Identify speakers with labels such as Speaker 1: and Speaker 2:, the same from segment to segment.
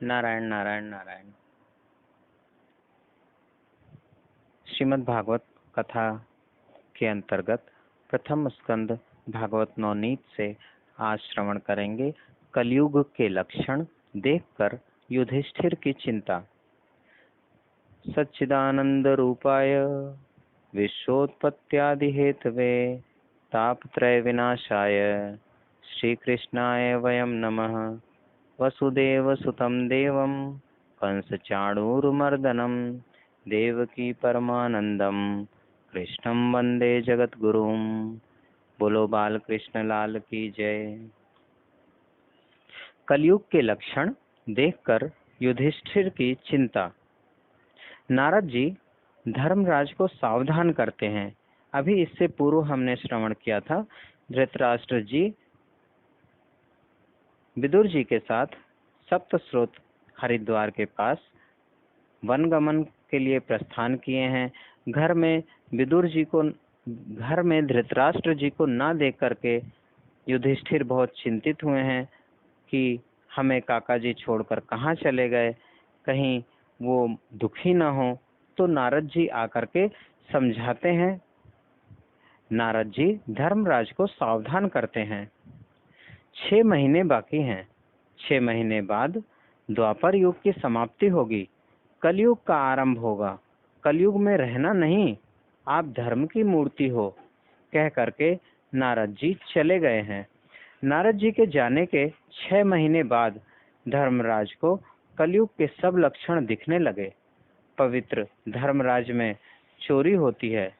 Speaker 1: नारायण नारायण नारायण। श्रीमद् भागवत कथा के अंतर्गत प्रथम स्कंद भागवत नवनीत से आज श्रवण करेंगे। कलयुग के लक्षण देखकर युधिष्ठिर की चिंता। सच्चिदानंद रूपाय विश्वोत्पत्त्यादि हेतवे तापत्रय विनाशाय श्री कृष्णाय वयम नमः। वसुदेव सुतं देवं कंसचाणूरमर्दनं देवकी परमानंदम कृष्णं वंदे जगद्गुरुं। बोलो बाल कृष्ण लाल की जय। कलयुग के लक्षण देखकर युधिष्ठिर की चिंता। नारद जी धर्मराज को सावधान करते हैं। अभी इससे पूर्व हमने श्रवण किया था, धृतराष्ट्र जी विदुर जी के साथ सप्त स्रोत हरिद्वार के पास वनगमन के लिए प्रस्थान किए हैं। घर में धृतराष्ट्र जी को ना देख करके युधिष्ठिर बहुत चिंतित हुए हैं कि हमें काका जी छोड़कर कहाँ चले गए, कहीं वो दुखी ना हो। तो नारद जी आकर के समझाते हैं। नारद जी धर्मराज को सावधान करते हैं। 6 महीने बाकी हैं। 6 महीने बाद द्वापर युग की समाप्ति होगी, कलयुग का आरंभ होगा। कलयुग में रहना नहीं, आप धर्म की मूर्ति हो, कह करके नारद जी चले गए हैं। नारद जी के जाने के 6 महीने बाद धर्मराज को कलयुग के सब लक्षण दिखने लगे। पवित्र धर्मराज में चोरी होती है,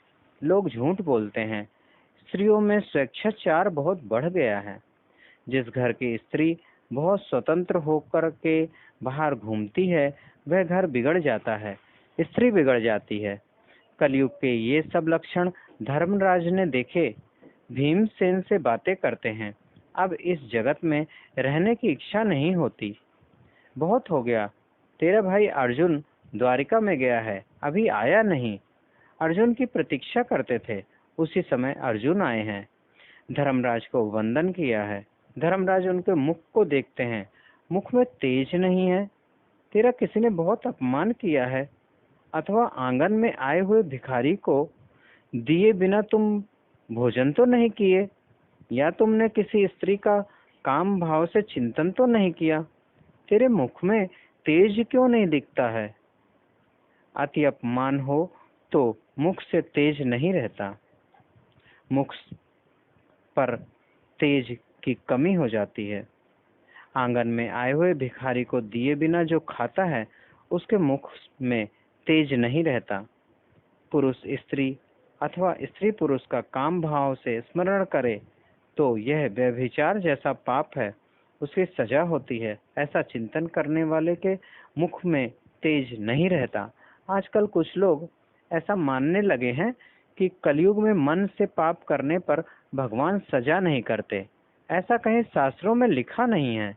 Speaker 1: लोग झूठ बोलते हैं, स्त्रियों में स्वेच्छाचार बहुत बढ़ गया है। जिस घर की स्त्री बहुत स्वतंत्र होकर के बाहर घूमती है, वह घर बिगड़ जाता है, स्त्री बिगड़ जाती है। कलयुग के ये सब लक्षण धर्मराज ने देखे। भीमसेन से बातें करते हैं, अब इस जगत में रहने की इच्छा नहीं होती। बहुत हो गया, तेरा भाई अर्जुन द्वारिका में गया है, अभी आया नहीं। अर्जुन की प्रतीक्षा करते थे, उसी समय अर्जुन आए हैं। धर्मराज को वंदन किया है। धर्मराज उनके मुख को देखते हैं, मुख में तेज नहीं है। तेरा किसी ने बहुत अपमान किया है, अथवा आंगन में आए हुए भिखारी को दिए बिना तुम भोजन तो नहीं किए, या तुमने किसी स्त्री का काम भाव से चिंतन तो नहीं किया। तेरे मुख में तेज क्यों नहीं दिखता है? अति अपमान हो तो मुख से तेज नहीं रहता, मुख पर तेज की कमी हो जाती है। आंगन में आए हुए भिखारी को दिए बिना जो खाता है, उसके मुख में तेज नहीं रहता। पुरुष स्त्री अथवा स्त्री पुरुष का काम भाव से स्मरण करे तो यह व्यभिचार जैसा पाप है, उसकी सजा होती है। ऐसा चिंतन करने वाले के मुख में तेज नहीं रहता। आजकल कुछ लोग ऐसा मानने लगे हैं कि कलयुग में मन से पाप करने पर भगवान सजा नहीं करते। ऐसा कहीं शास्त्रों में लिखा नहीं है।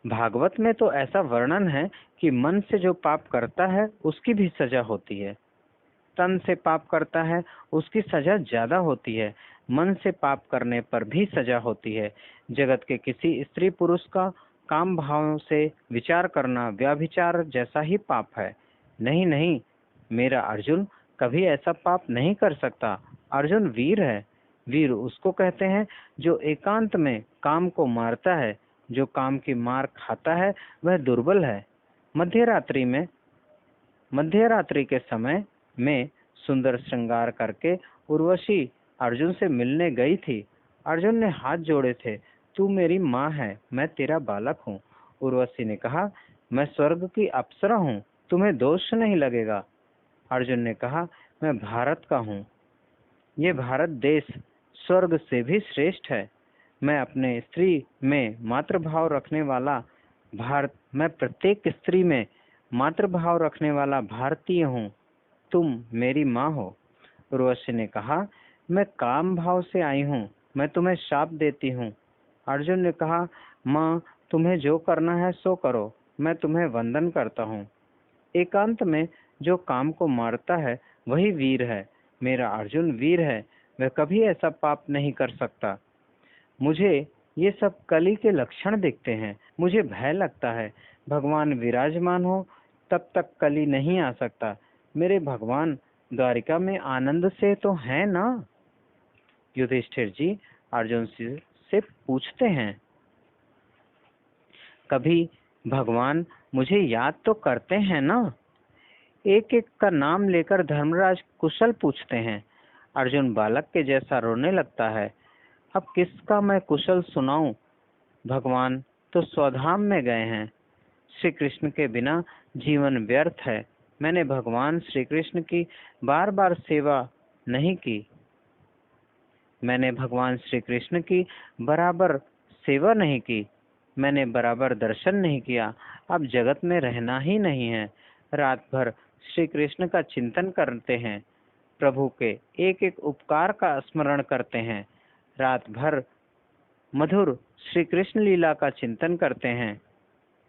Speaker 1: भागवत में तो ऐसा वर्णन है कि मन से जो पाप करता है उसकी भी सजा होती है। तन से पाप करता है उसकी सजा ज्यादा होती है, मन से पाप करने पर भी सजा होती है। जगत के किसी स्त्री पुरुष का काम भाव से विचार करना व्यभिचार जैसा ही पाप है। नहीं नहीं, मेरा अर्जुन कभी ऐसा पाप नहीं कर सकता। अर्जुन वीर है। वीर उसको कहते हैं जो एकांत में काम को मारता है। जो काम की मार खाता है वह दुर्बल है। मध्यरात्रि के समय में सुंदर श्रृंगार करके उर्वशी अर्जुन से मिलने गई थी। अर्जुन ने हाथ जोड़े थे, तू मेरी माँ है, मैं तेरा बालक हूँ। उर्वशी ने कहा, मैं स्वर्ग की अप्सरा हूँ, तुम्हें दोष नहीं लगेगा। अर्जुन ने कहा, मैं भारत का हूँ, ये भारत देश स्वर्ग से भी श्रेष्ठ है। मैं अपने स्त्री में मातृभाव रखने वाला मैं प्रत्येक स्त्री में मातृभाव रखने वाला भारतीय हूँ, तुम मेरी माँ हो। उर्वशी ने कहा, मैं काम भाव से आई हूँ, मैं तुम्हें शाप देती हूँ। अर्जुन ने कहा, माँ तुम्हें जो करना है सो करो, मैं तुम्हें वंदन करता हूँ। एकांत में जो काम को मारता है वही वीर है। मेरा अर्जुन वीर है, वह कभी ऐसा पाप नहीं कर सकता। मुझे ये सब कली के लक्षण दिखते हैं। मुझे भय लगता है, भगवान विराजमान हो तब तक कली नहीं आ सकता। मेरे भगवान द्वारिका में आनंद से तो हैं ना? युधिष्ठिर जी अर्जुन से पूछते हैं। कभी भगवान मुझे याद तो करते हैं ना? एक एक का नाम लेकर धर्मराज कुशल पूछते हैं। अर्जुन बालक के जैसा रोने लगता है। अब किसका मैं कुशल सुनाऊं? भगवान तो स्वधाम में गए हैं। श्री कृष्ण के बिना जीवन व्यर्थ है। मैंने भगवान श्री कृष्ण की बार बार सेवा नहीं की। मैंने भगवान श्री कृष्ण की बराबर सेवा नहीं की। मैंने बराबर दर्शन नहीं किया। अब जगत में रहना ही नहीं है। रात भर श्री कृष्ण का चिंतन करते हैं। प्रभु के एक एक उपकार का स्मरण करते हैं। रात भर मधुर श्री कृष्ण लीला का चिंतन करते हैं।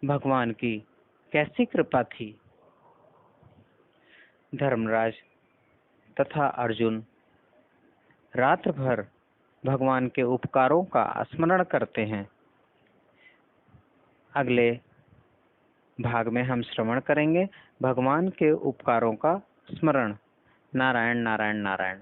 Speaker 1: भगवान की कैसी कृपा थी। धर्मराज तथा अर्जुन रात भर भगवान के उपकारों का स्मरण करते हैं। अगले भाग में हम श्रवण करेंगे भगवान के उपकारों का स्मरण। नारायण नारायण नारायण।